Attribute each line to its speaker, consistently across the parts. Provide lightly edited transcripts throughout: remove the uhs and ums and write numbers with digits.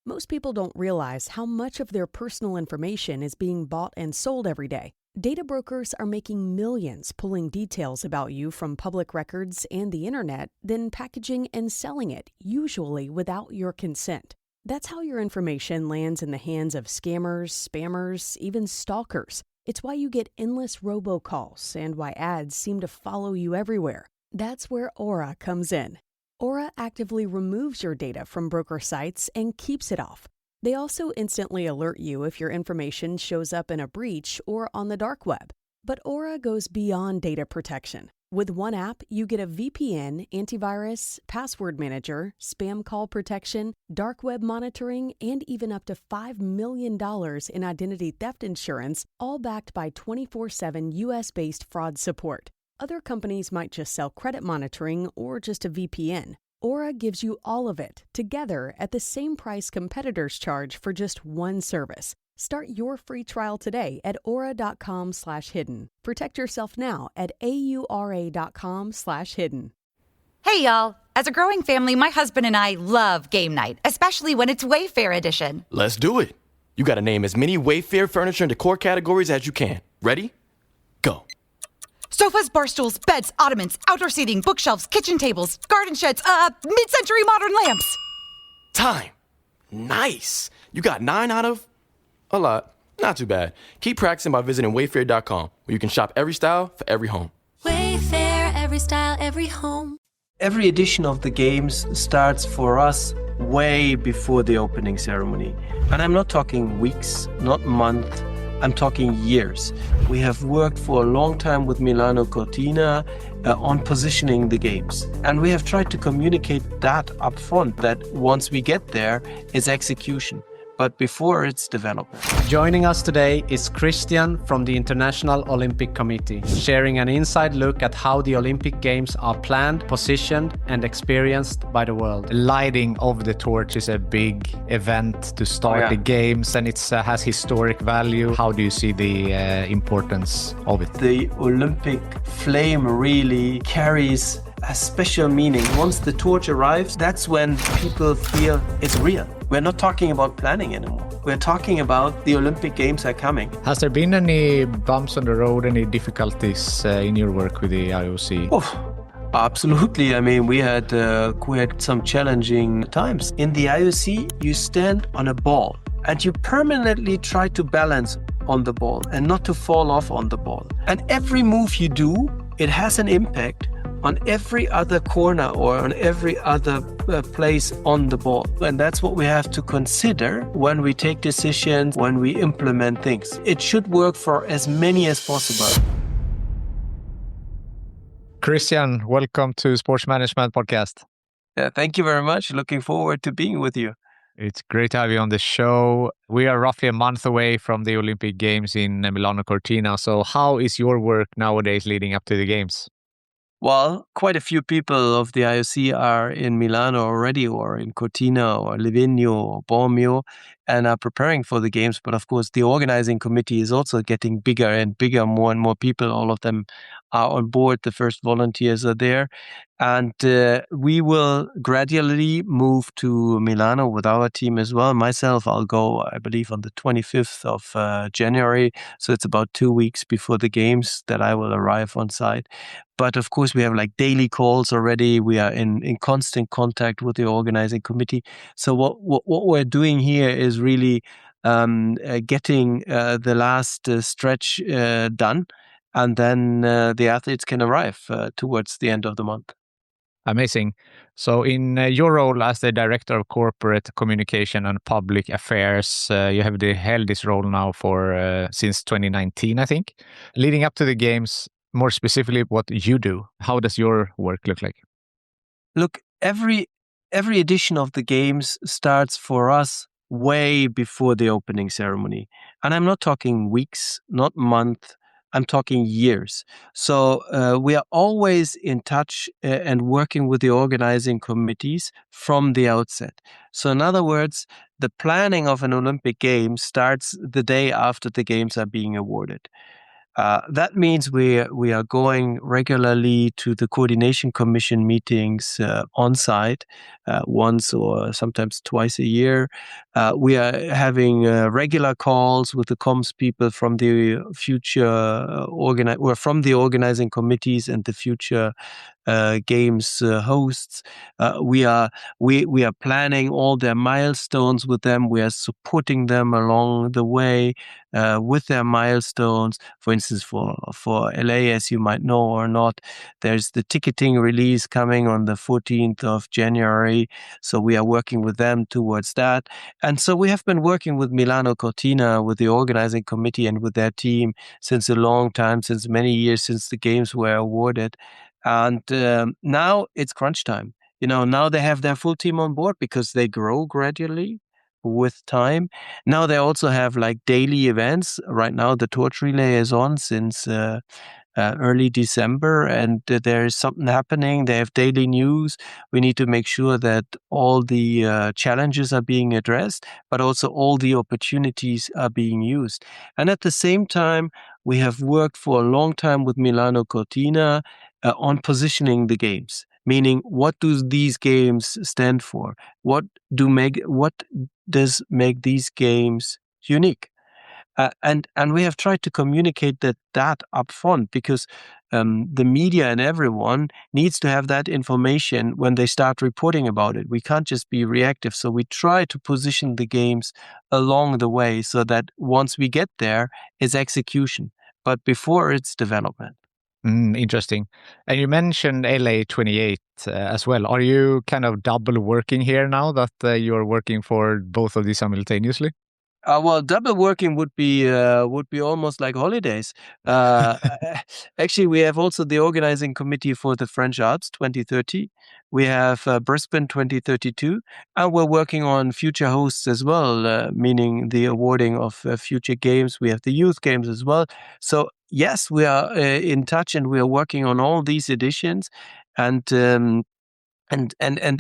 Speaker 1: Most people don't realize how much of their personal information is being bought and sold every day. Data brokers are making millions pulling details about you from public records and the internet, then packaging and selling it, usually without your consent. That's how your information lands in the hands of scammers, spammers, even stalkers. It's why you get endless robocalls and why ads seem to follow you everywhere. That's where Aura comes in. Aura actively removes your data from broker sites and keeps it off. They also instantly alert you if your information shows up in a breach or on the dark web. But Aura goes beyond data protection. With one app, you get a VPN, antivirus, password manager, spam call protection, dark web monitoring, and even up to $5 million in identity theft insurance, all backed by 24/7 US-based fraud support. Other companies might just sell credit monitoring or just a VPN. Aura gives you all of it, together at the same price competitors charge for just one service. Start your free trial today at aura.com/hidden. Protect yourself now at aura.com/hidden.
Speaker 2: Hey, y'all. As a growing family, my husband and I love game night, especially when it's Wayfair edition.
Speaker 3: Let's do it. You gotta name as many Wayfair furniture and decor categories as you can. Ready? Go.
Speaker 2: Sofas, bar stools, beds, ottomans, outdoor seating, bookshelves, kitchen tables, garden sheds, mid-century modern lamps.
Speaker 3: Time. Nice. You got 9 out of a lot. Not too bad. Keep practicing by visiting wayfair.com, where you can shop every style for every home.
Speaker 4: Wayfair, every style, every home.
Speaker 5: Every edition of the games starts for us way before the opening ceremony. And I'm not talking weeks, not months. I'm talking years. We have worked for a long time with Milano Cortina on positioning the games. And we have tried to communicate that up front, that once we get there, it's execution. But before it's development.
Speaker 6: Joining us today is Christian from the International Olympic Committee, sharing an inside look at how the Olympic Games are planned, positioned, and experienced by the world.
Speaker 7: Lighting of the torch is a big event to start the Games, and it has historic value. How do you see the importance of it?
Speaker 5: The Olympic flame really carries a special meaning. Once the torch arrives, that's when people feel it's real. We're not talking about planning anymore. We're talking about the Olympic Games are coming.
Speaker 7: Has there been any bumps on the road, any difficulties in your work with the IOC?
Speaker 5: Oh, absolutely. I mean, we had quite some challenging times. In the IOC, you stand on a ball and you permanently try to balance on the ball and not to fall off on the ball. And every move you do, it has an impact on every other corner or on every other place on the ball. And that's what we have to consider when we take decisions, when we implement things. It should work for as many as possible.
Speaker 7: Christian, welcome to Sports Management Podcast.
Speaker 5: Yeah, thank you very much. Looking forward to being with you.
Speaker 7: It's great to have you on the show. We are roughly a month away from the Olympic Games in Milano Cortina. So how is your work nowadays leading up to the Games?
Speaker 5: Well, quite a few people of the IOC are in Milano already, or in Cortina, or Livigno, or Bormio, and are preparing for the Games. But of course, the organizing committee is also getting bigger and bigger. More and more people, all of them are on board. The first volunteers are there. And we will gradually move to Milano with our team as well. Myself, I'll go, I believe, on the 25th of January. So it's about 2 weeks before the Games that I will arrive on site. But of course, we have like daily calls already. We are in constant contact with the organizing committee. So what we're doing here is really getting the last stretch done. And then the athletes can arrive towards the end of the month.
Speaker 7: Amazing. So in your role as the Director of Corporate Communication and Public Affairs, you have held this role now for since 2019, I think. Leading up to the Games, more specifically what you do, how does your work look like?
Speaker 5: Look, every edition of the Games starts for us way before the opening ceremony. And I'm not talking weeks, not months. I'm talking years. So we are always in touch and working with the organizing committees from the outset. So in other words, the planning of an Olympic Games starts the day after the Games are being awarded. That means we are going regularly to the coordination commission meetings on site once or sometimes twice a year. We are having regular calls with the comms people from the future from the organizing committees and the future games hosts. We are planning all their milestones with them. We are supporting them along the way with their milestones. For instance, for LA, as you might know or not, there's the ticketing release coming on the 14th of January. So we are working with them towards that. And so we have been working with Milano Cortina, with the organizing committee and with their team since a long time, since many years, since the games were awarded. And now it's crunch time. Now they have their full team on board because they grow gradually with time. Now they also have like daily events. Right now, the torch relay is on since early December, and there is something happening. They have daily news. We need to make sure that all the challenges are being addressed, but also all the opportunities are being used. And at the same time, we have worked for a long time with Milano Cortina on positioning the games, meaning what do these games stand for? What does make these games unique? And we have tried to communicate that up front because the media and everyone needs to have that information when they start reporting about it. We can't just be reactive. So we try to position the games along the way so that once we get there, it's execution. But before, it's development.
Speaker 7: Interesting. And you mentioned LA 28 as well. Are you kind of double working here now that you're working for both of these simultaneously?
Speaker 5: Well, double working would be almost like holidays. Actually, we have also the organizing committee for the French Alps 2030. We have Brisbane 2032, and we're working on future hosts as well, meaning the awarding of future games. We have the youth games as well. So yes, we are in touch, and we are working on all these editions, and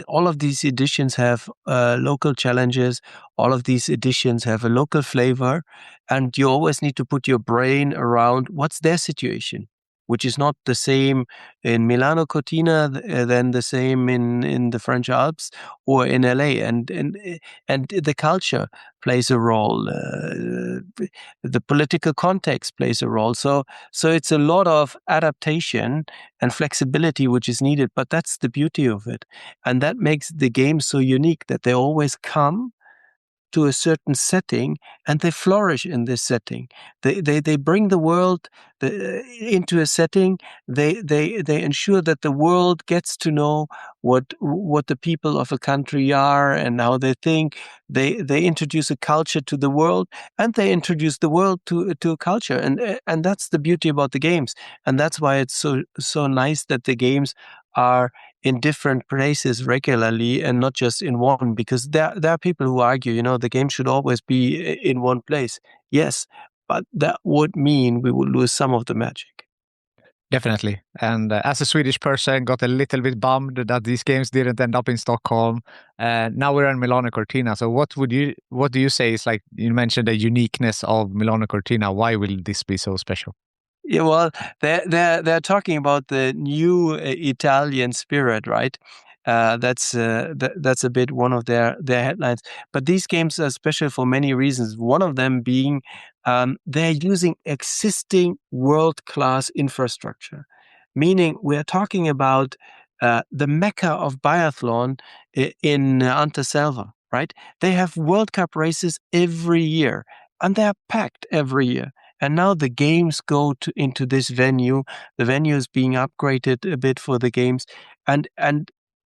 Speaker 5: all of these editions have local challenges. All of these editions have a local flavor, and you always need to put your brain around what's their situation, which is not the same in Milano Cortina than the same in the French Alps or in LA. And the culture plays a role. The political context plays a role. So it's a lot of adaptation and flexibility which is needed, but that's the beauty of it. And that makes the game so unique that they always come to a certain setting and they flourish in this setting. They bring the world into a setting. They ensure that the world gets to know what the people of a country are and how they think. They introduce a culture to the world, and they introduce the world to a culture, and that's the beauty about the games, and that's why it's so nice that the games are in different places regularly and not just in one, because there are people who argue, the game should always be in one place. Yes, but that would mean we would lose some of the magic.
Speaker 7: Definitely. And as a Swedish person, got a little bit bummed that these games didn't end up in Stockholm. Now we're in Milano Cortina. So what do you say is, like, you mentioned the uniqueness of Milano Cortina. Why will this be so special?
Speaker 5: Yeah, well, they're talking about the new Italian spirit, right? That's a bit one of their headlines. But these games are special for many reasons. One of them being they're using existing world-class infrastructure, meaning we're talking about the mecca of biathlon in Anterselva, right? They have World Cup races every year, and they're packed every year. And now the games go into this venue. The venue is being upgraded a bit for the games, and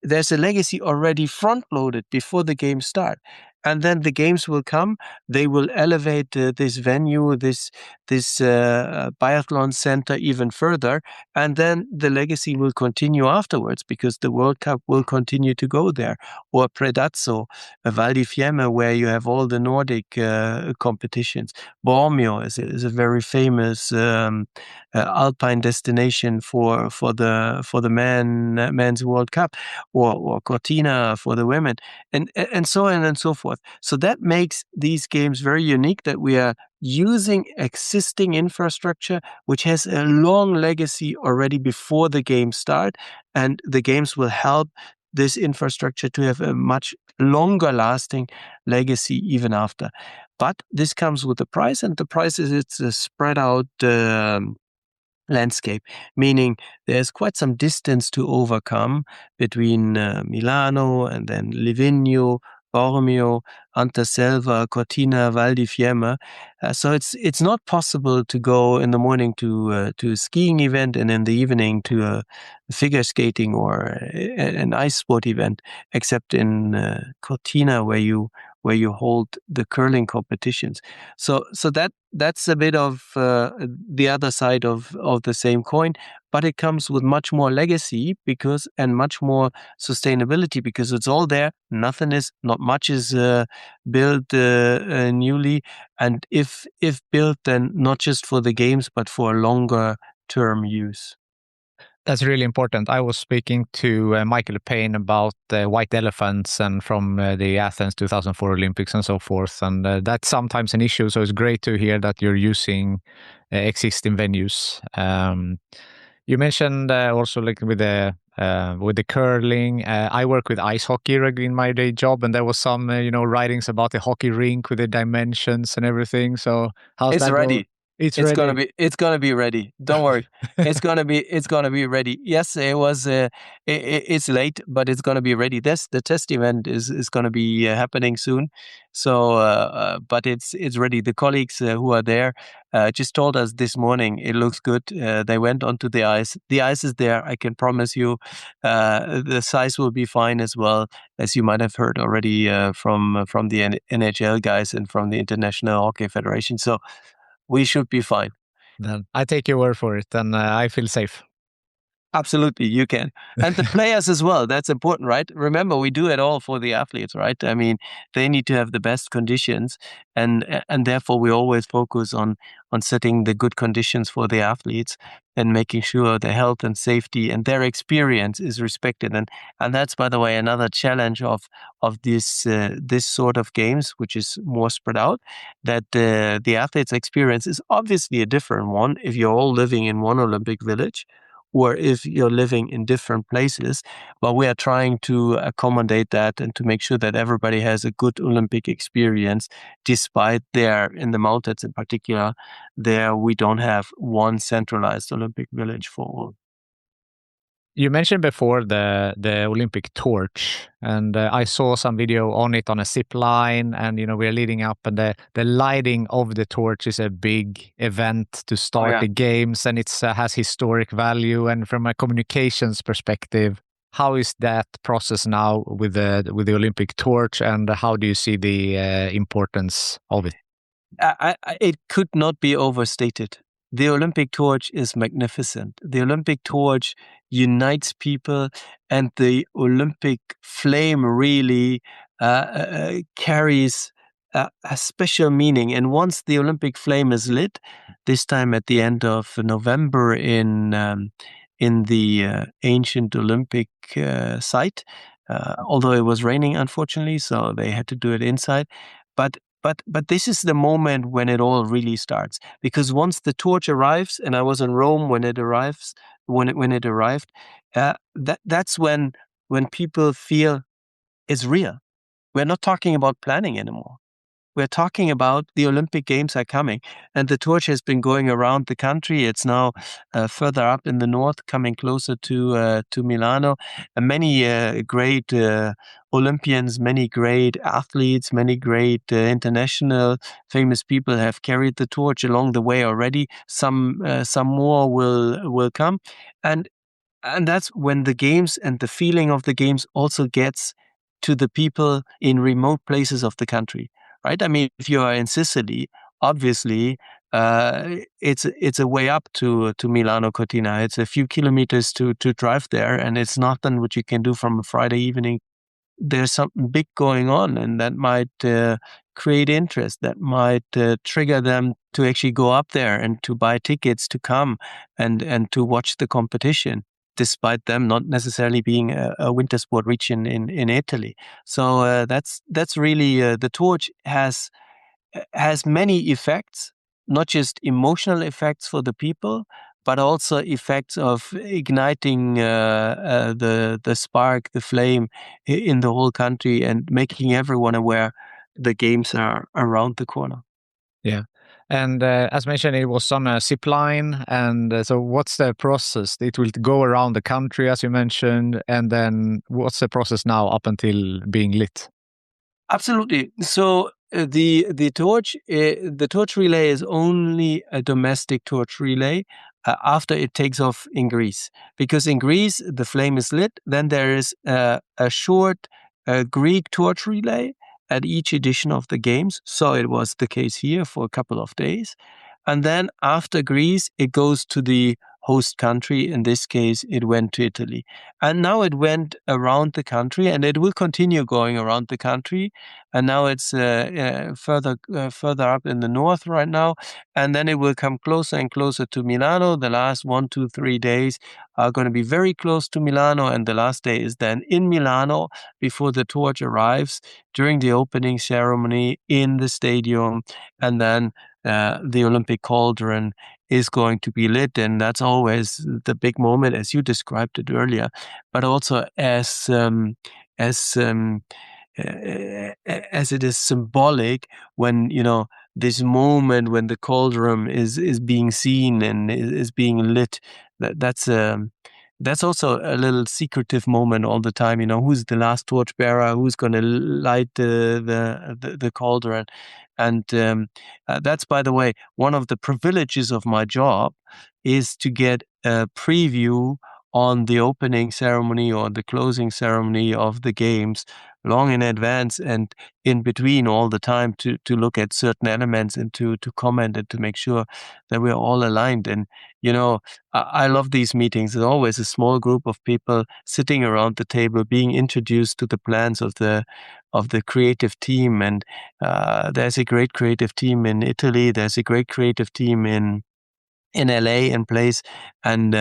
Speaker 5: there's a legacy already front-loaded before the games start. And then the games will come. They will elevate this venue, this biathlon center even further. And then the legacy will continue afterwards because the World Cup will continue to go there. Or Predazzo, Val di Fiemme, where you have all the Nordic competitions. Bormio is a very famous alpine destination for the men's World Cup, or Cortina for the women, and so on and so forth. forth. So that makes these games very unique, that we are using existing infrastructure, which has a long legacy already before the games start. And the games will help this infrastructure to have a much longer lasting legacy even after. But this comes with a price, and the price is it's a spread out landscape, meaning there's quite some distance to overcome between Milano and then Livigno, Bormio, Anterselva, Cortina, Val di Fiemme. So it's not possible to go in the morning to a skiing event and in the evening to a figure skating or an ice sport event, except in Cortina where you hold the curling competitions. So that's a bit of the other side of the same coin, but it comes with much more legacy and much more sustainability because it's all there. Not much is built newly, and if built, then not just for the games, but for longer term use.
Speaker 7: That's really important. I was speaking to Michael Payne about white elephants and from the Athens 2004 Olympics and so forth. And that's sometimes an issue. So it's great to hear that you're using existing venues. You mentioned also like with the curling. I work with ice hockey regularly in my day job, and there was some writings about the hockey rink with the dimensions and everything. So how's that
Speaker 5: ready?
Speaker 7: going? It's ready.
Speaker 5: It's gonna be ready. Don't worry. It's gonna be ready. Yes, it was. It's late, but it's gonna be ready. The test event is gonna be happening soon. So, but it's ready. The colleagues who are there just told us this morning it looks good. They went onto the ice. The ice is there. I can promise you. The size will be fine as well, as you might have heard already from the NHL guys and from the International Hockey Federation. So we should be fine.
Speaker 7: Then I take your word for it, and I feel safe.
Speaker 5: Absolutely, you can. And the players as well. That's important, right? Remember, we do it all for the athletes, right? I mean, they need to have the best conditions, and therefore we always focus on setting the good conditions for the athletes and making sure their health and safety and their experience is respected. And that's, by the way, another challenge of this sort of games, which is more spread out, that the athletes' experience is obviously a different one if you're all living in one Olympic village, or if you're living in different places. But we are trying to accommodate that and to make sure that everybody has a good Olympic experience, despite in the mountains in particular, there we don't have one centralized Olympic village for all.
Speaker 7: You mentioned before the Olympic torch, and I saw some video on it on a zip line, and we're leading up, and the lighting of the torch is a big event to start the games, and it has historic value. And from a communications perspective, how is that process now with the Olympic torch, and how do you see the importance of it?
Speaker 5: It could not be overstated. The Olympic torch is magnificent. The Olympic torch unites people, and the Olympic flame really carries a special meaning. And once the Olympic flame is lit, this time at the end of November in the ancient Olympic site, although it was raining, unfortunately, so they had to do it inside. But this is the moment when it all really starts, because once the torch arrives, and I was in Rome when it arrived, that's when people feel it's real. We're not talking about planning anymore. We're talking about the Olympic Games are coming, and the torch has been going around the country. It's now further up in the north, coming closer to Milano. And many great Olympians, many great athletes, many great international famous people have carried the torch along the way already. Some more will come, and that's when the games and the feeling of the games also gets to the people in remote places of the country. Right? I mean, if you are in Sicily, obviously, it's a way up to Milano Cortina. It's a few kilometers to drive there, and it's nothing what you can do from a Friday evening. There's something big going on, and that might create interest. That might trigger them to actually go up there and to buy tickets to come and to watch the competition. despite them not necessarily being a winter sport region in Italy. So that's really the torch has many effects, not just emotional effects for the people, but also effects of igniting the spark, the flame in the whole country and making everyone aware the games are around the corner.
Speaker 7: Yeah. And as mentioned, it was on a zip line. And so what's the process? It will go around the country, as you mentioned. And then what's the process now up until being lit?
Speaker 5: Absolutely. So the torch relay is only a domestic torch relay after it takes off in Greece, because in Greece the flame is lit. Then there is a short Greek torch relay at each edition of the games. So it was the case here for a couple of days, and then after Greece it goes to the host country. In this case, it went to Italy. And now it went around the country, and it will continue going around the country. And now it's further up in the north right now. And then it will come closer and closer to Milano. The last 1, 2, 3 days are going to be very close to Milano. And the last day is then in Milano before the torch arrives during the opening ceremony in the stadium. And then the Olympic cauldron is going to be lit, and that's always the big moment, as you described it earlier. But also as it is symbolic when this moment when the cauldron is being seen and is being lit. That's also a little secretive moment all the time. Who's the last torchbearer? Who's going to light the cauldron? And that's, by the way, one of the privileges of my job is to get a preview on the opening ceremony or the closing ceremony of the games long in advance and in between all the time to look at certain elements and to comment and to make sure that we're all aligned. And, I love these meetings. There's always a small group of people sitting around the table being introduced to the plans of the creative team. And there's a great creative team in Italy. There's a great creative team in LA in place. And,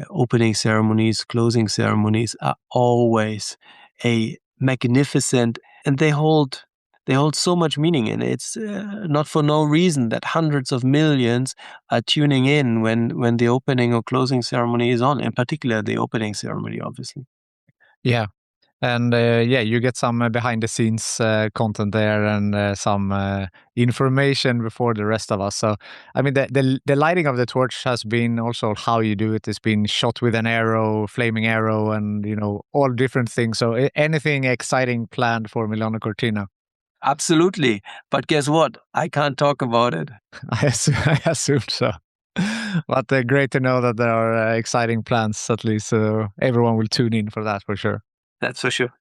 Speaker 5: opening ceremonies, closing ceremonies are always a magnificent, and they hold so much meaning. And it's not for no reason that hundreds of millions are tuning in when the opening or closing ceremony is on, in particular the opening ceremony, obviously.
Speaker 7: Yeah. And you get some behind the scenes content there and some information before the rest of us. So, I mean, the lighting of the torch has been also how you do it. It's been shot with an arrow, flaming arrow, and, all different things. So anything exciting planned for Milano Cortina?
Speaker 5: Absolutely. But guess what? I can't talk about it.
Speaker 7: I assumed so. But great to know that there are exciting plans, at least. So everyone will tune in for that for sure.
Speaker 5: That's for sure.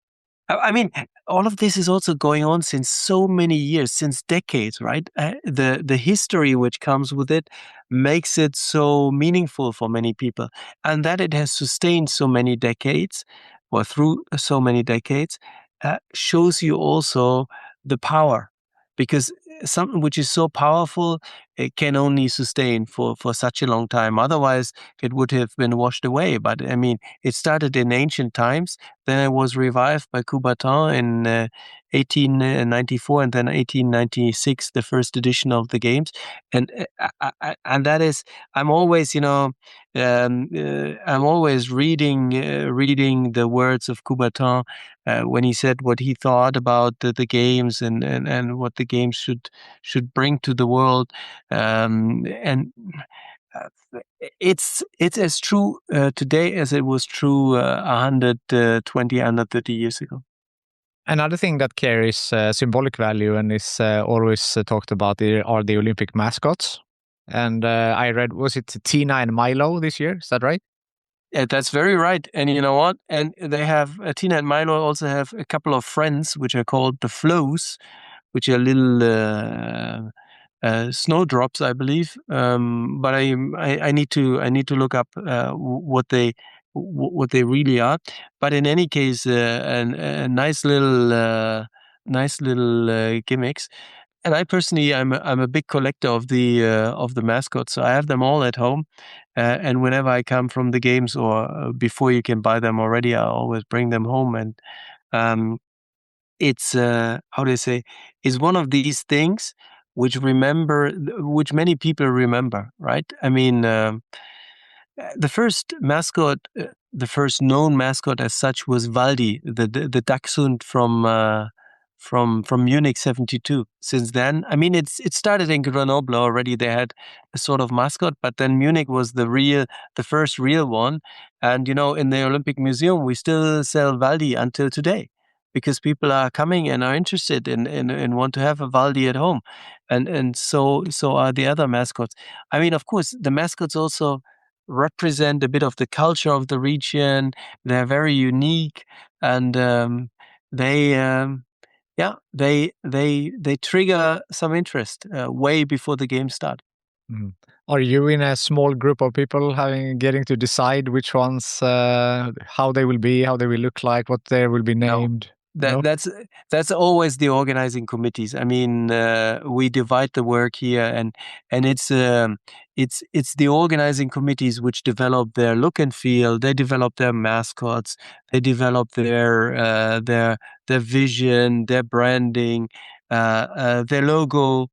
Speaker 5: I mean, all of this is also going on since so many years, since decades, right? The history which comes with it makes it so meaningful for many people. And that it has sustained so many decades, or through so many decades, shows you also the power. Because something which is so powerful, it can only sustain for such a long time. Otherwise, it would have been washed away. But I mean, it started in ancient times. Then it was revived by Coubertin in 1894, and then 1896, the first edition of the games. And that is, I'm always, I'm always reading the words of Coubertin when he said what he thought about the games and what the games should bring to the world. And it's as true today as it was true 120, 130 years ago.
Speaker 7: Another thing that carries symbolic value and is always talked about are the Olympic mascots. And I read, was it Tina and Milo this year? Is that right?
Speaker 5: Yeah, that's very right. And you know what? And they have, Tina and Milo also have a couple of friends, which are called the Flows, which are little snowdrops, I believe. But I need to look up what they really are. But in any case, a nice little gimmicks. And I personally, I'm a big collector of the mascots. So I have them all at home, and whenever I come from the games or before you can buy them already, I always bring them home. And um, it's how do I say? It's one of these things which many people remember, right? I mean, the first mascot, the first known mascot as such was Waldi, the dachshund from Munich '72. Since then, I mean, it started in Grenoble already. They had a sort of mascot, but then Munich was the first real one. And in the Olympic Museum, we still sell Waldi until today, because people are coming and are interested in want to have a Waldi at home, and so are the other mascots. I mean, of course, the mascots also represent a bit of the culture of the region. They're very unique, and they they trigger some interest way before the game start.
Speaker 7: Mm. Are you in a small group of people getting to decide which ones, how they will be, how they will look like, what they will be named? No?
Speaker 5: That's always the organizing committees. I mean, we divide the work here, and it's the organizing committees which develop their look and feel. They develop their mascots. They develop their vision, their branding, their logo.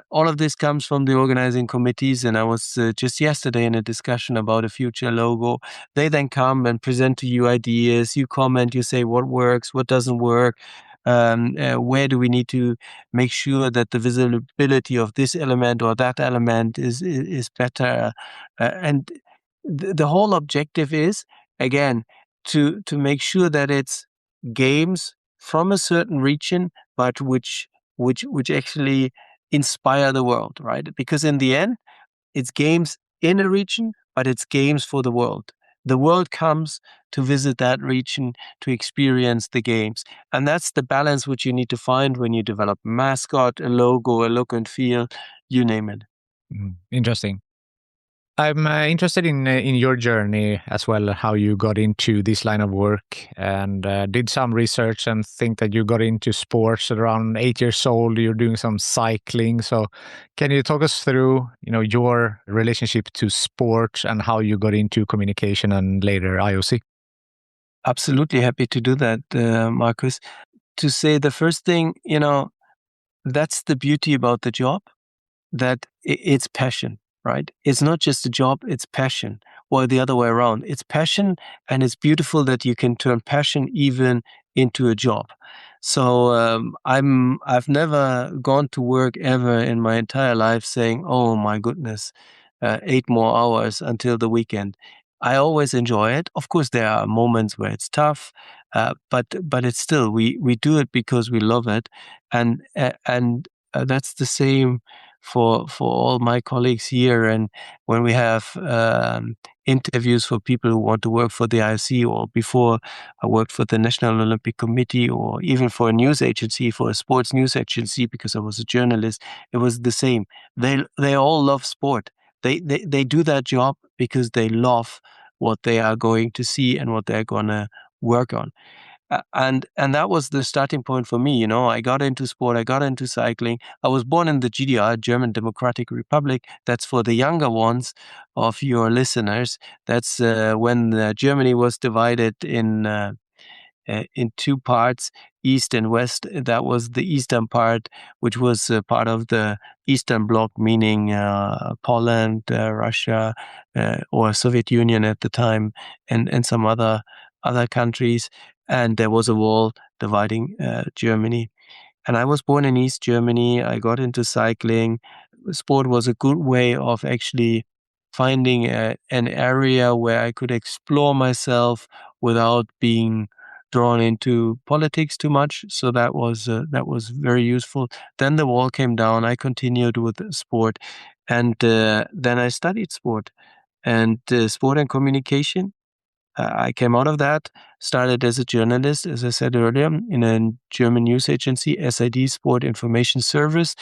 Speaker 5: All of this comes from the organizing committees, and I was just yesterday in a discussion about a future logo. They then come and present to you ideas. You comment, you say what works, what doesn't work, where do we need to make sure that the visibility of this element or that element is better. And the whole objective is, again, to make sure that it's games from a certain region, but which actually inspire the world, right? Because in the end, it's games in a region, but it's games for the world. The world comes to visit that region to experience the games. And that's the balance which you need to find when you develop a mascot, a logo, a look and feel, you name it.
Speaker 7: Interesting. I'm interested in your journey as well, how you got into this line of work, and did some research and think that you got into sports at around 8 years old. You're doing some cycling. So can you talk us through, your relationship to sports and how you got into communication and later IOC?
Speaker 5: Absolutely happy to do that, Marcus. To say the first thing, that's the beauty about the job, that it's passion. Right? It's not just a job, it's passion, or the other way around. It's passion, and it's beautiful that you can turn passion even into a job. So I've never gone to work ever in my entire life saying, "Oh my goodness, 8 more hours until the weekend." I always enjoy it. Of course, there are moments where it's tough, but it's still we do it because we love it, and that's the same for all my colleagues here. And when we have interviews for people who want to work for the IOC, or before I worked for the National Olympic Committee, or even for a news agency, for a sports news agency, because I was a journalist, it was the same. They all love sport. They do that job because they love what they are going to see and what they're going to work on. And that was the starting point for me. I got into sport. I got into cycling. I was born in the GDR, German Democratic Republic. That's for the younger ones of your listeners. That's when Germany was divided in 2 parts, East and West. That was the eastern part, which was part of the Eastern Bloc, meaning Poland, Russia, or Soviet Union at the time, and some other countries. And there was a wall dividing Germany. And I was born in East Germany. I got into cycling. Sport was a good way of actually finding an area where I could explore myself without being drawn into politics too much. So that was very useful. Then the wall came down. I continued with sport, and then I studied sport and sport and communication. I came out of that, started as a journalist, as I said earlier, in a German news agency, SID, Sport Information Service,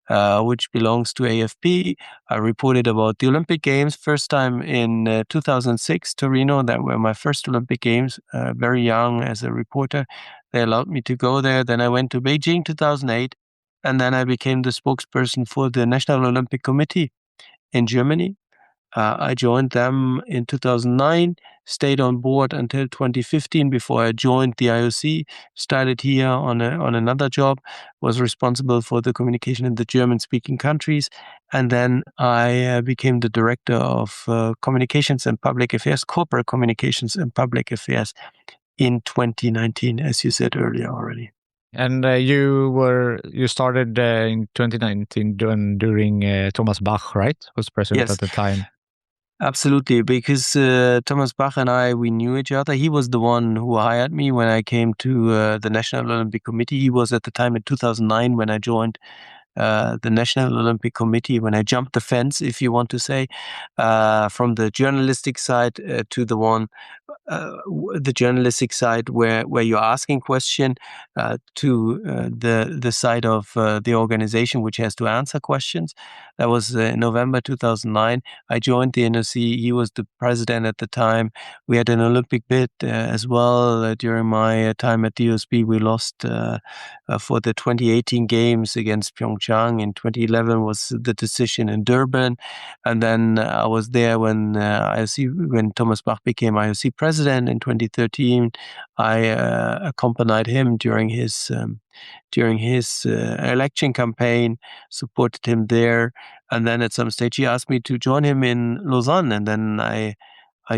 Speaker 5: which belongs to AFP. I reported about the Olympic Games, first time in 2006, Torino. That were my first Olympic Games, very young as a reporter. They allowed me to go there. Then I went to Beijing 2008. and then I became the spokesperson for the National Olympic Committee in Germany. I joined them in 2009, stayed on board until 2015 before I joined the IOC, started here on another job, was responsible for the communication in the German-speaking countries, and then I became the director of communications and public affairs, corporate communications and public affairs in 2019, as you said earlier already.
Speaker 7: And you started in 2019 during Thomas Bach, right? Was president
Speaker 5: Yes.
Speaker 7: at the time.
Speaker 5: Absolutely, because Thomas Bach and we knew each other. He was the one who hired me when I came to the National Olympic Committee. He was at the time in 2009 when I joined the National Olympic Committee, when I jumped the fence, if you want to say, from the journalistic side to the journalistic side where you're asking question to the side of the organization which has to answer questions. That was in November 2009. I joined the NOC. He was the president at the time. We had an Olympic bid as well during my time at DOSB. We lost for the 2018 games against Pyeongchang. In 2011 was the decision in Durban. And then I was there when Thomas Bach became IOC president in 2013. I accompanied him during his election campaign, supported him there, and then at some stage he asked me to join him in Lausanne, and then I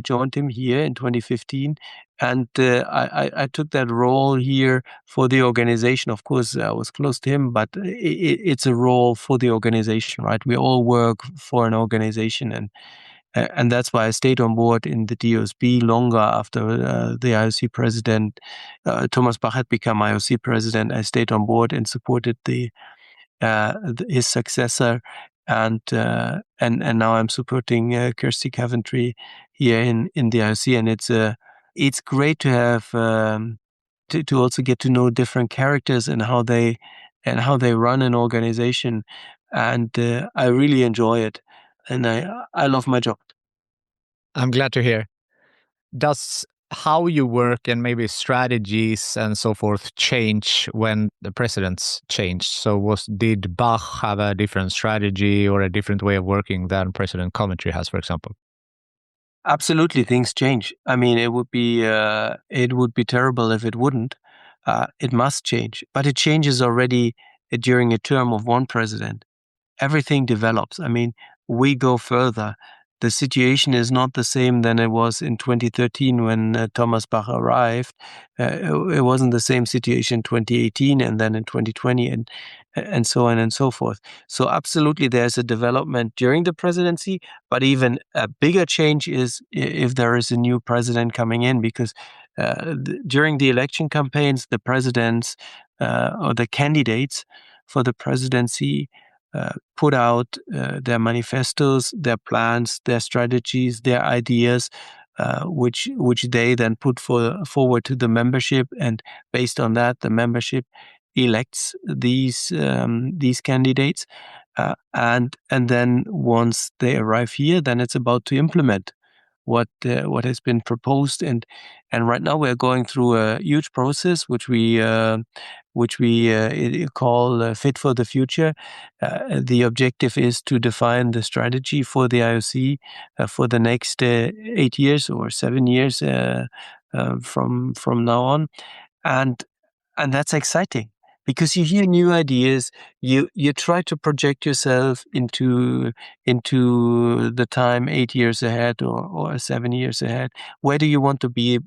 Speaker 5: joined him here in 2015, and I took that role here for the organization. Of course, I was close to him, but it's a role for the organization, right? We all work for an organization, and that's why I stayed on board in the DOSB longer after the IOC president, Thomas Bach, had become IOC president. I stayed on board and supported his successor, and now I'm supporting Kirsty Coventry here in the IOC, and it's great to have to also get to know different characters and how they run an organization, and I really enjoy it, and I love my job.
Speaker 7: I'm glad to hear. Does how you work and maybe strategies and so forth change when the presidents changed? So did Bach have a different strategy or a different way of working than President Coventry has, for example?
Speaker 5: Absolutely, things change. I mean, it would be terrible if it wouldn't. It must change, but it changes already during a term of one president. Everything develops. I mean, we go further. The situation is not the same than it was in 2013 when Thomas Bach arrived. It wasn't the same situation in 2018 and then in 2020 and so on and so forth. So absolutely there's a development during the presidency, but even a bigger change is if there is a new president coming in, because during the election campaigns, the presidents or the candidates for the presidency put out their manifestos, their plans, their strategies, their ideas, which they then put forward to the membership, and based on that, the membership elects these candidates, and then once they arrive here, then it's about to implement what has been proposed, and right now we are going through a huge process which we call Fit for the Future. The objective is to define the strategy for the IOC for the next 8 years or 7 years from now on, and that's exciting. Because you hear new ideas, you try to project yourself into the time 8 years ahead or 7 years ahead. Where do you want to be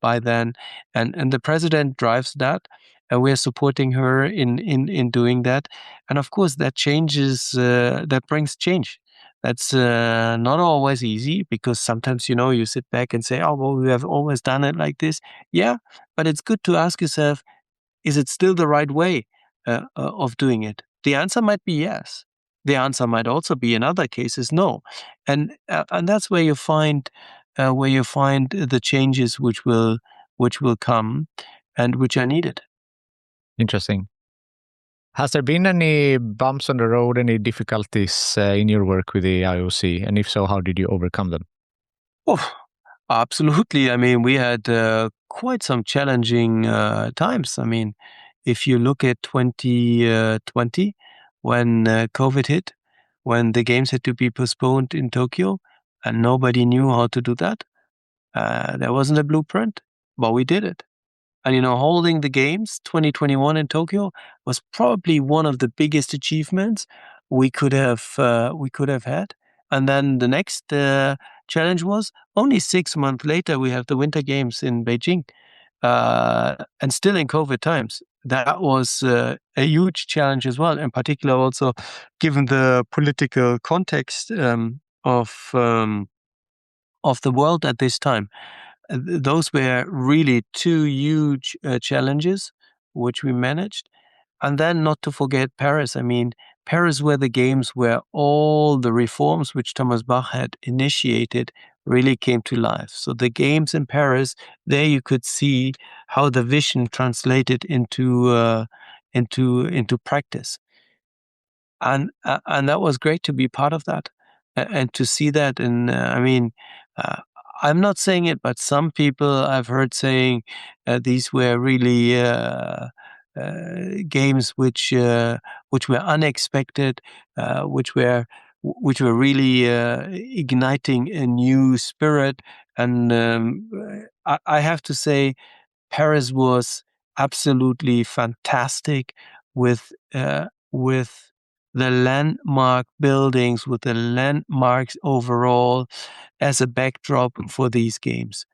Speaker 5: by then? And the president drives that, and we're supporting her in doing that. And of course, that changes. That brings change. That's not always easy, because sometimes you sit back and say, "Oh, well, we have always done it like this." Yeah, but it's good to ask yourself, is it still the right way of doing it? The answer might be yes. The answer might also be, in other cases, no. And that's where you find the changes which will come and which are needed.
Speaker 7: Interesting. Has there been any bumps on the road, any difficulties in your work with the IOC? And if so, how did you overcome them?
Speaker 5: Oh, absolutely. I mean, we had quite some challenging times. I mean, if you look at 2020, when COVID hit, when the games had to be postponed in Tokyo, and nobody knew how to do that, there wasn't a blueprint, but we did it. And, holding the games 2021 in Tokyo was probably one of the biggest achievements we could have had. And then the next challenge was only 6 months later, we have the Winter Games in Beijing, and still in COVID times. That was a huge challenge as well, in particular also given the political context of the world at this time. Those were really two huge challenges which we managed. And then not to forget Paris. I mean, Paris were the games where all the reforms which Thomas Bach had initiated really came to life. So the games in Paris, there you could see how the vision translated into practice. And that was great to be part of that and to see that. And I'm not saying it, but some people I've heard saying these were really games which were unexpected, which were really igniting a new spirit. And I have to say, Paris was absolutely fantastic with the landmark buildings, with the landmarks overall as a backdrop for these games.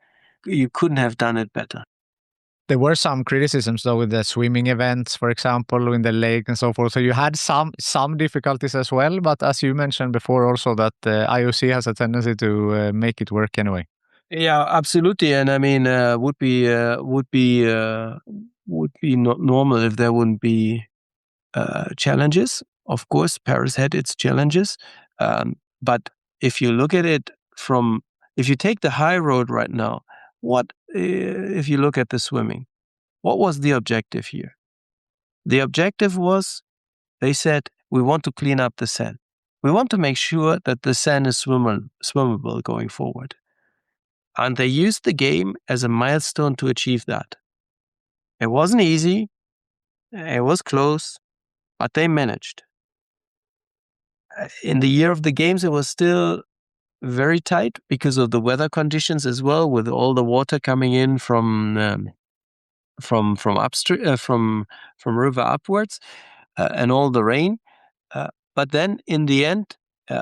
Speaker 5: You couldn't have done it better.
Speaker 7: There were some criticisms, though, with the swimming events, for example, in the lake and so forth. So you had some difficulties as well. But as you mentioned before, also that IOC has a tendency to make it work anyway.
Speaker 5: Yeah, absolutely. And I mean, would be not normal if there wouldn't be challenges. Of course, Paris had its challenges, but if you look at it if you take the high road right now, if you look at the swimming, what was the objective here? The objective was, they said, we want to clean up the Seine. We want to make sure that the Seine is swimmable going forward. And they used the game as a milestone to achieve that. It wasn't easy. It was close, but they managed. In the year of the games, it was still very tight because of the weather conditions as well, with all the water coming in from upstream, from river upwards, and all the rain. But then in the end,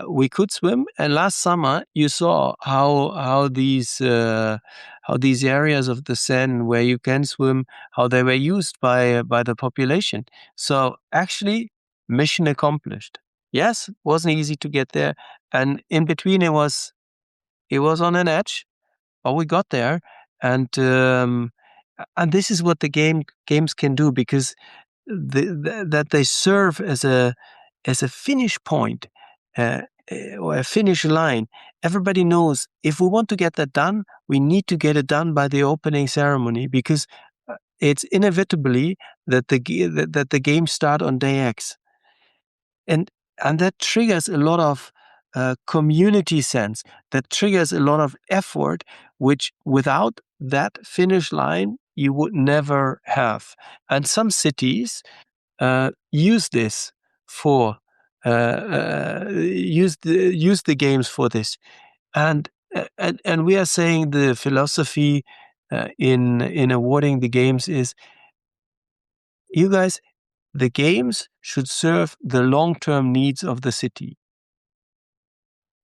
Speaker 5: we could swim. And last summer, you saw how these areas of the Seine where you can swim, how they were used by the population. So actually, mission accomplished. Yes, it wasn't easy to get there, and in between it was on an edge, but we got there, and this is what the games can do, because that they serve as a finish point or a finish line. Everybody knows if we want to get that done, we need to get it done by the opening ceremony, because it's inevitably that the games start on day X. And that triggers a lot of community sense, that triggers a lot of effort, which without that finish line, you would never have. And some cities use this for, use the games for this. And we are saying the philosophy in awarding the games is, you guys, the games should serve the long-term needs of the city.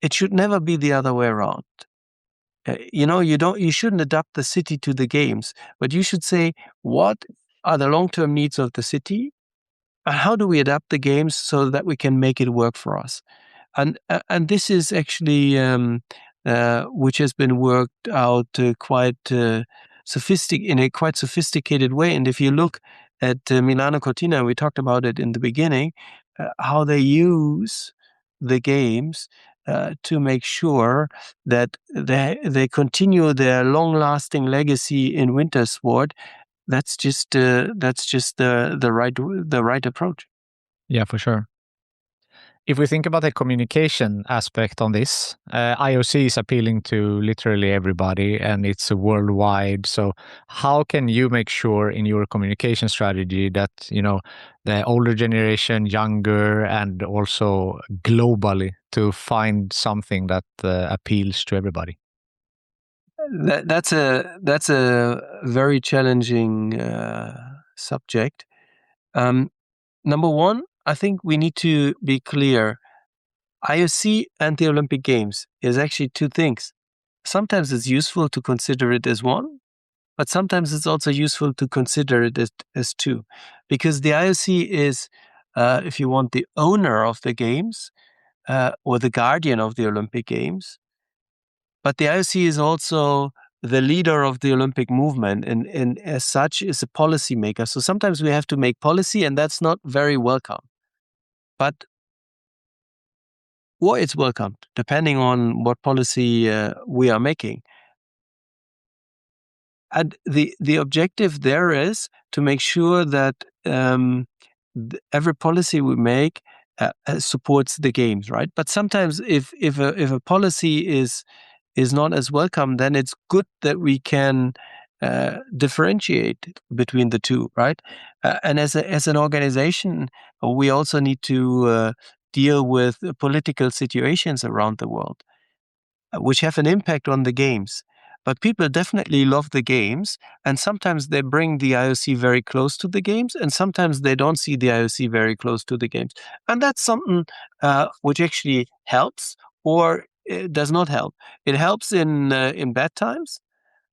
Speaker 5: It should never be the other way around. You shouldn't adapt the city to the games, but you should say, what are the long-term needs of the city, and how do we adapt the games so that we can make it work for us? And this is actually which has been worked out quite in a quite sophisticated way. And if you look at Milano Cortina, we talked about it in the beginning, how they use the games to make sure that they continue their long-lasting legacy in winter sport. That's just the right approach.
Speaker 7: Yeah, for sure. If we think about the communication aspect on this, IOC is appealing to literally everybody and it's worldwide. So how can you make sure in your communication strategy that, the older generation, younger, and also globally to find something that appeals to everybody?
Speaker 5: That's a very challenging subject. Number one, I think we need to be clear. IOC and the Olympic Games is actually two things. Sometimes it's useful to consider it as one, but sometimes it's also useful to consider it as two, because the IOC is, if you want, the owner of the games or the guardian of the Olympic Games. But the IOC is also the leader of the Olympic movement and as such is a policymaker. So sometimes we have to make policy and that's not very welcome. Or it's welcomed, depending on what policy we are making. And the objective there is to make sure that every policy we make supports the games, right? But sometimes if a policy is not as welcome, then it's good that we can differentiate between the two, right? And as an organization, we also need to deal with political situations around the world, which have an impact on the games. But people definitely love the games, and sometimes they bring the IOC very close to the games, and sometimes they don't see the IOC very close to the games. And that's something which actually helps or it does not help. It helps in bad times,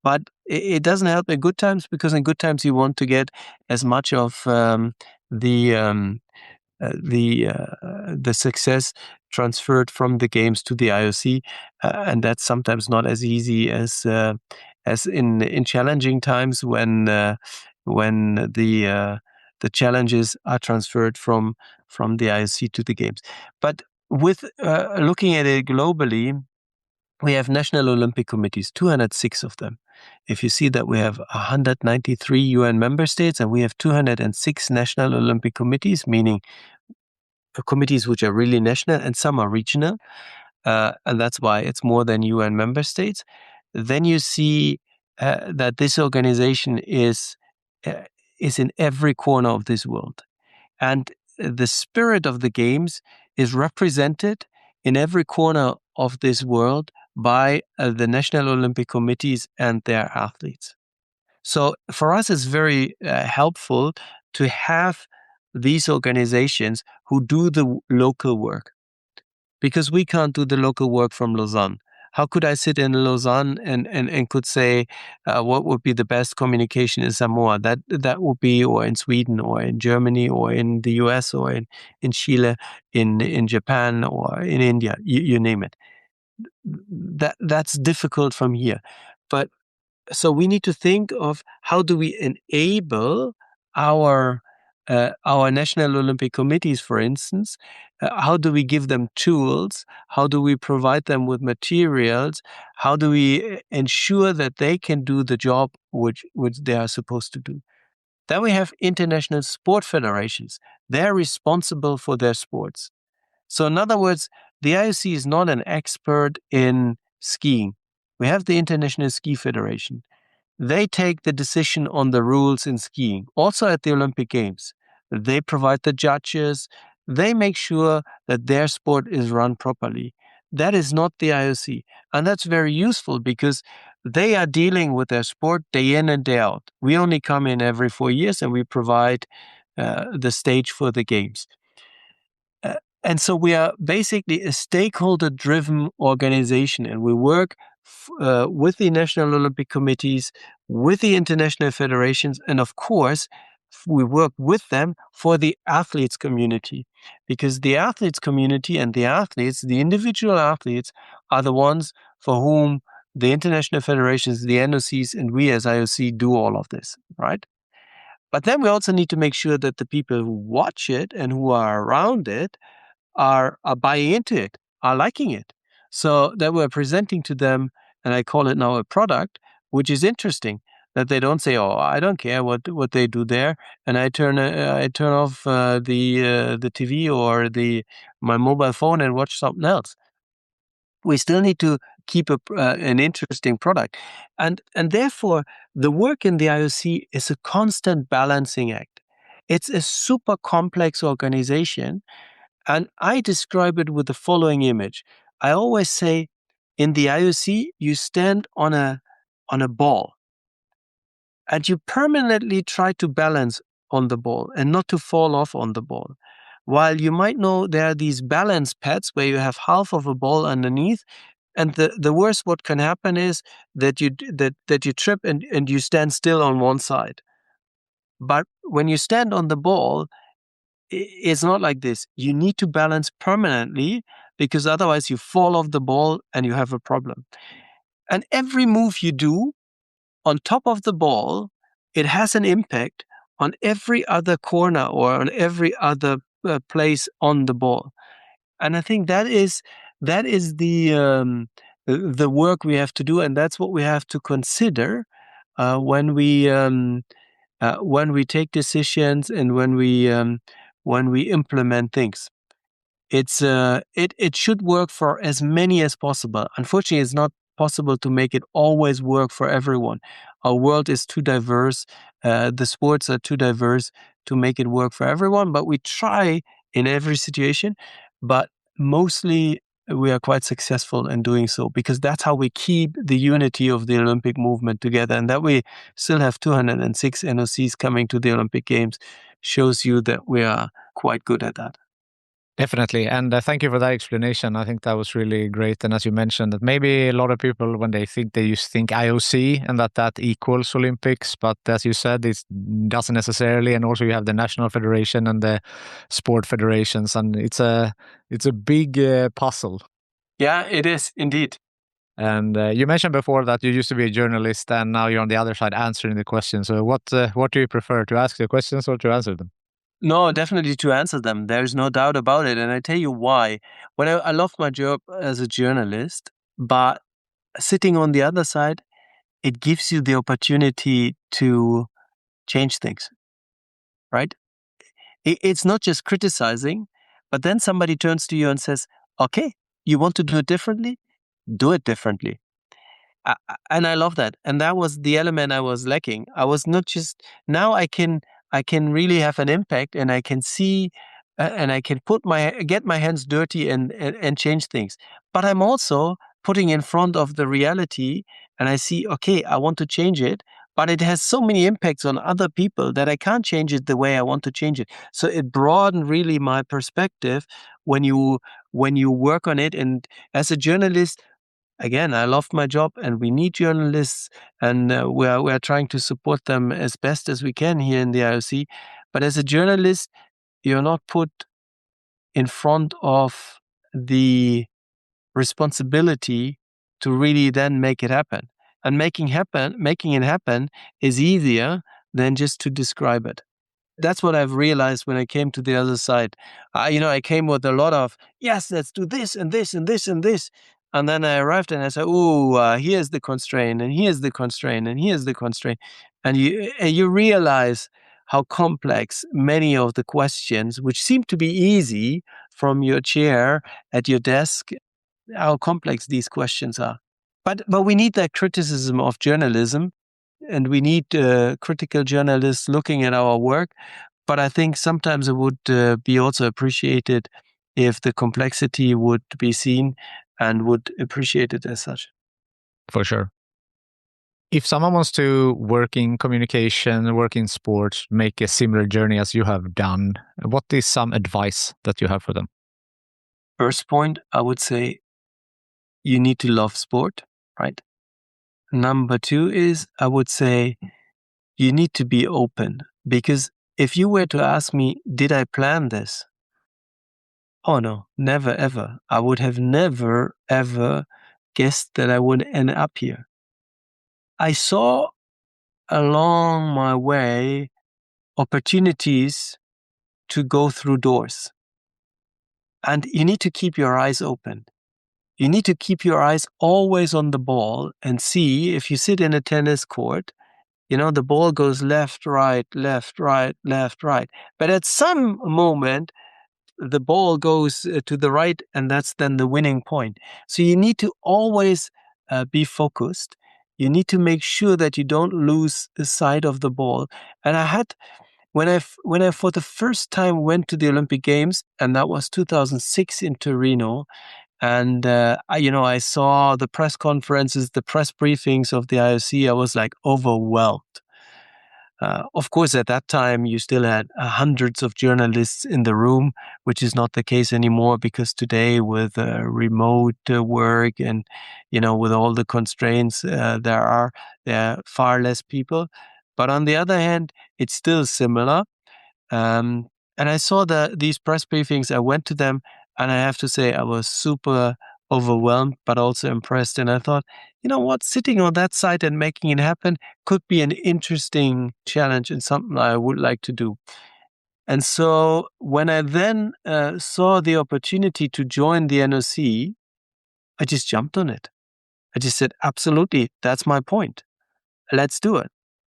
Speaker 5: but it doesn't help in good times, because in good times you want to get as much of the success transferred from the games to the IOC, and that's sometimes not as easy as in challenging times when the challenges are transferred from the IOC to the games. But with looking at it globally, we have national Olympic committees, 206 of them. If you see that we have 193 UN member states and we have 206 national Olympic committees, meaning committees which are really national and some are regional, and that's why it's more than UN member states, then you see that this organization is in every corner of this world. And the spirit of the games is represented in every corner of this world by the national Olympic committees and their athletes. So for us, it's very helpful to have these organizations who do the local work, because we can't do the local work from Lausanne. How could I sit in Lausanne and could say what would be the best communication in Samoa? That would be, or in Sweden, or in Germany, or in the US, or in Chile, in Japan, or in India. You name it. That's difficult from here. But so we need to think of how do we enable our national Olympic committees, for instance. How do we give them tools? How do we provide them with materials? How do we ensure that they can do the job which they are supposed to do? Then we have international sport federations. They're responsible for their sports. So in other words, the IOC is not an expert in skiing. We have the International Ski Federation. They take the decision on the rules in skiing, also at the Olympic Games. They provide the judges. They make sure that their sport is run properly. That is not the IOC. And that's very useful because they are dealing with their sport day in and day out. We only come in every 4 years and we provide the stage for the games. And so we are basically a stakeholder-driven organization, and we work with the national Olympic committees, with the international federations, and of course, we work with them for the athletes community, because the athletes community and the athletes, the individual athletes, are the ones for whom the international federations, the NOCs, and we as IOC do all of this, right? But then we also need to make sure that the people who watch it and who are around it are buying into it, are liking it. So that we're presenting to them, and I call it now a product, which is interesting. that they don't say, "Oh, I don't care what they do there," and I turn off the TV or my mobile phone and watch something else. We still need to keep an interesting product, and therefore the work in the IOC is a constant balancing act. It's a super complex organization, and I describe it with the following image. I always say, in the IOC, you stand on a ball, and you permanently try to balance on the ball and not to fall off on the ball. While you might know there are these balance pads where you have half of a ball underneath, and the worst what can happen is that you trip and you stand still on one side. But when you stand on the ball, it's not like this. You need to balance permanently, because otherwise you fall off the ball and you have a problem. And every move you do on top of the ball, it has an impact on every other corner or on every other place on the ball. And I think that is the work we have to do, and that's what we have to consider when we take decisions and when we implement things. It should work for as many as possible. Unfortunately, it's not possible to make it always work for everyone. Our world is too diverse. The sports are too diverse to make it work for everyone, but we try in every situation. But mostly we are quite successful in doing so, because that's how we keep the unity of the Olympic movement together. And that we still have 206 NOCs coming to the Olympic Games shows you that we are quite good at that.
Speaker 7: Definitely. And thank you for that explanation. I think that was really great. And as you mentioned, that maybe a lot of people, when they think, they just think IOC and that equals Olympics. But as you said, it doesn't necessarily. And also you have the national federation and the sport federations. And it's a big puzzle.
Speaker 5: Yeah, it is indeed.
Speaker 7: And you mentioned before that you used to be a journalist and now you're on the other side answering the questions. So what do you prefer, to ask the questions or to answer them?
Speaker 5: No, definitely to answer them. There's no doubt about it. And I tell you why. When I love my job as a journalist, but sitting on the other side, it gives you the opportunity to change things, right? It's not just criticizing, but then somebody turns to you and says, okay, you want to do it differently? Do it differently. And I love that. And that was the element I was lacking. I was not just, now I can really have an impact, and I can see and I can get my hands dirty and change things. But I'm also putting in front of the reality, and I see, okay, I want to change it, but it has so many impacts on other people that I can't change it the way I want to change it. So it broadened really my perspective when you work on it. And as a journalist, again, I love my job, and we need journalists, and we are trying to support them as best as we can here in the IOC. But as a journalist, you're not put in front of the responsibility to really then make it happen. And making it happen is easier than just to describe it. That's what I've realized when I came to the other side. I came with a lot of, yes, let's do this and this and this and this. And then I arrived and I said, here's the constraint, and here's the constraint, and here's the constraint. And you realize how complex many of the questions, which seem to be easy from your chair at your desk, how complex these questions are. But we need that criticism of journalism, and we need critical journalists looking at our work. But I think sometimes it would be also appreciated if the complexity would be seen and would appreciate it as such.
Speaker 7: For sure. If someone wants to work in communication, work in sports, make a similar journey as you have done, what is some advice that you have for them?
Speaker 5: First point, I would say you need to love sport, right? Number two is, I would say, you need to be open, because if you were to ask me, did I plan this? Oh no, never ever. I would have never ever guessed that I would end up here. I saw along my way opportunities to go through doors. And you need to keep your eyes open. You need to keep your eyes always on the ball and see, if you sit in a tennis court the ball goes left, right, left, right, left, right. But at some moment, the ball goes to the right, and that's then the winning point. So you need to always be focused. You need to make sure that you don't lose sight of the ball. And I had, when I for the first time went to the Olympic Games, and that was 2006 in Torino, and I saw the press conferences, the press briefings of the IOC. I was like overwhelmed. Of course, at that time, you still had hundreds of journalists in the room, which is not the case anymore, because today with remote work and, with all the constraints, there are far less people. But on the other hand, it's still similar. And I saw these press briefings. I went to them, and I have to say I was super overwhelmed, but also impressed. And I thought, sitting on that side and making it happen could be an interesting challenge and something I would like to do. And so when I then saw the opportunity to join the NOC, I just jumped on it. I just said, absolutely, that's my point. Let's do it.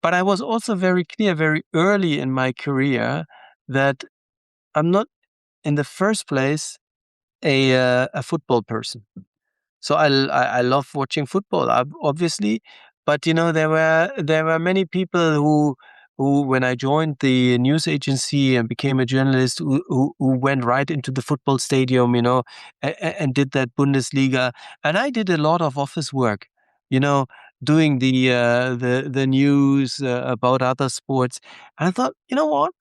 Speaker 5: But I was also very clear very early in my career that I'm not, in the first place, a football person. So I love watching football, obviously, but there were many people who when I joined the news agency and became a journalist who went right into the football stadium, and did that Bundesliga, and I did a lot of office work, doing the news about other sports. And I thought, you know what?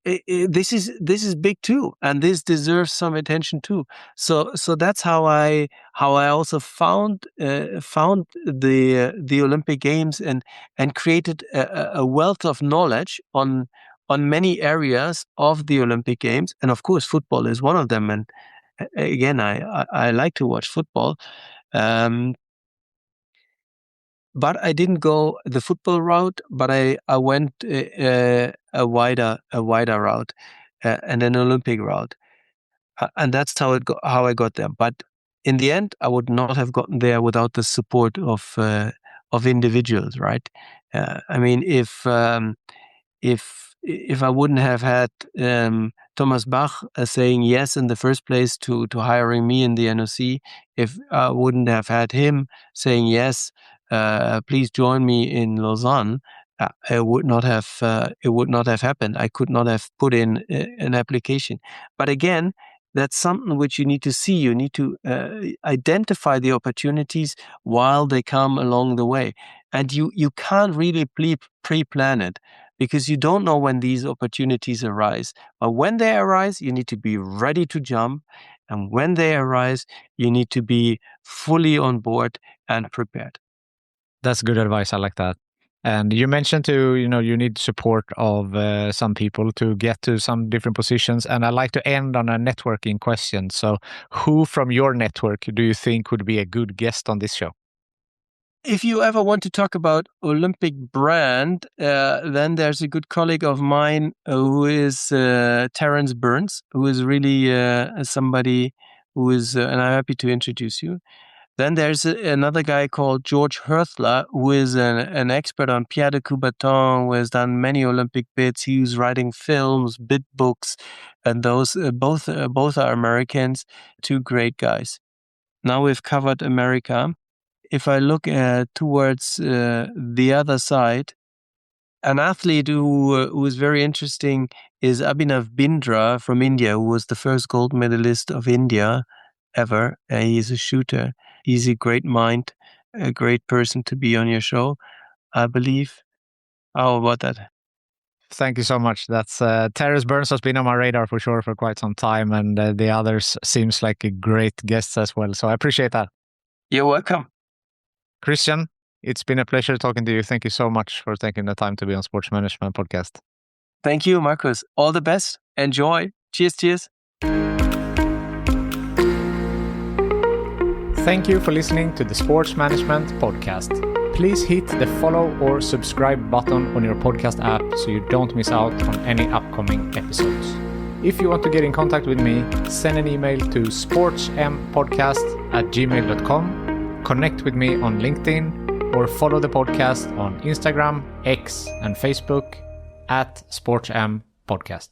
Speaker 5: This is big too, and this deserves some attention too. So that's how I also found the Olympic Games and created a wealth of knowledge on many areas of the Olympic Games, and of course football is one of them. And again, I like to watch football. But I didn't go the football route, but I went a wider route, and an Olympic route, and that's how I got there. But in the end, I would not have gotten there without the support of individuals, right? I mean, if I wouldn't have had Thomas Bach saying yes in the first place to hiring me in the NOC, if I wouldn't have had him saying yes, please join me in Lausanne, it would not have happened. I could not have put in an application. But again, that's something which you need to see. You need to identify the opportunities while they come along the way, and you can't really pre-plan it, because you don't know when these opportunities arise. But when they arise, you need to be ready to jump, and when they arise, you need to be fully on board and prepared.
Speaker 7: That's good advice. I like that. And you mentioned you need support of some people to get to some different positions. And I like to end on a networking question. So who from your network do you think would be a good guest on this show?
Speaker 5: If you ever want to talk about Olympic brand, then there's a good colleague of mine who is Terence Burns, who is really somebody who is, and I'm happy to introduce you. Then there's another guy called George Herthler, who is an expert on Pierre de Coubertin, who has done many Olympic bits. He was writing films, bit books, and those both are Americans, two great guys. Now we've covered America. If I look towards the other side, an athlete who is very interesting is Abhinav Bindra from India, who was the first gold medalist of India ever. He is a shooter. He's a great mind, a great person to be on your show, I believe. How about that?
Speaker 7: Thank you so much. That's Terence Burns has been on my radar for sure for quite some time, and the others seems like a great guest as well. So I appreciate that.
Speaker 5: You're welcome.
Speaker 7: Christian, it's been a pleasure talking to you. Thank you so much for taking the time to be on Sports Management Podcast.
Speaker 5: Thank you, Marcus. All the best. Enjoy. Cheers.
Speaker 7: Thank you for listening to the Sports Management Podcast. Please hit the follow or subscribe button on your podcast app so you don't miss out on any upcoming episodes. If you want to get in contact with me, send an email to sportsmpodcast@gmail.com, connect with me on LinkedIn, or follow the podcast on Instagram, X, and Facebook @SportsM Podcast.